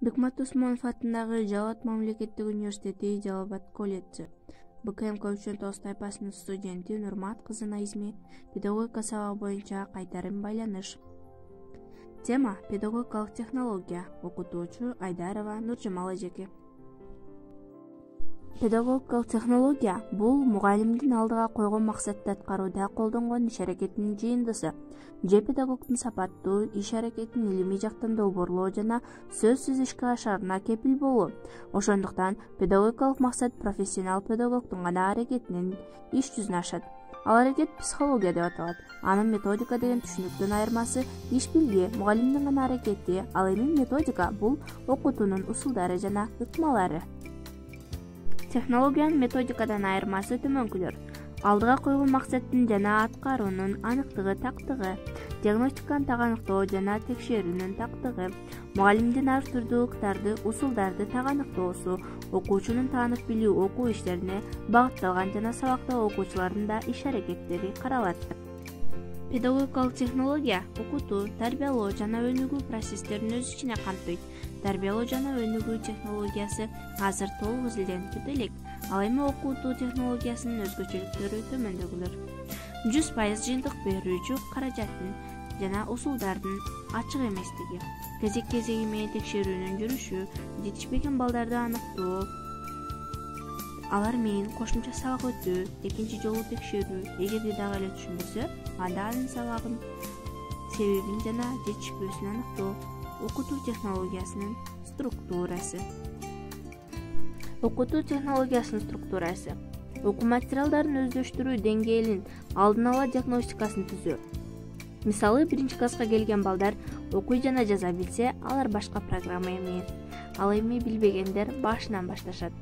Бекмат Усмонов атындагы Жалал мамлекеттик университети Жалал Абад колледжи. БКМК үчүн Тоос тайпасынын студенти Нурмат кызы Наизми педагогика сабагы боюнча кайтарым байланыш. Тема — педагогикалык технология. Окутуучу Айдарова Нуржамал эжеке. Педагогикалык технология — бул мугалимдин алдыга койгон максатты аткарууда колдонгон иш-аракетинин жыйындысы же педагогдун сапаттуу иш-аракетин илимий жактан долбоорлоо жана сөзсүз ишке ашарына кепил болуу. Ошондуктан педагогикалык максат профессионал педагогдун гана аракетинен иш жүзүнө ашат. Ал аракет психология деп аталат. Анын методика деген түшүнүктүн айырмасы иш билги, мугалимдин гана аракети, ал эми методика бул окутуунун усулдары жана ыкмалары. Технологиянын методикадан айырмасы төмөнкүлөр: алдыга койгон максаттын жана аткаруунун аныктыгы, тактыгы, диагностиканы таганыктоо жана текшерүүнүн тактыгы, мугалимдин ар түрдүү ыктарды, усулдарды таганыктоосу, окуучунун таанып билүү окуу иштерине багытталган жана сабакта окуучулардын да иш-аракеттери каралат. Педагогикалык технология окутуу, тарбиялоо жана өнүгүү процесстерин өз ичине камтыйт. Тарбиялоо жана өнүгүү технологиясы азыр толук изилденип элек. Ал эми окутуу технологиясынын өзгөчөлүктөрү төмөндөгүлөр: 100% жыйынтык берүүчү каражаттын жана усулдардын ачык эместиги, кезек-кезеги менен текшерүүнүн жүрүшү, жетишпеген балдарды аныктоо, алар менен кошумча сабак өтүү, экинчи жолу текшерүү, эгерде дагы эле түшүнбөсө, анда анын сабагын себебин жана жетишпөөсүн аныктоо. Окутуу технологиясынын структурасы. Окутуу технологиясынын структурасы: окуу материалдарын өздөштүрүү деңгээлин алдын ала диагностикасын түзүү. Мисалы, 1-класска келген балдар окуй жана жаза билсе, алар башка программа менен, ал эми билбегендер башынан башташат.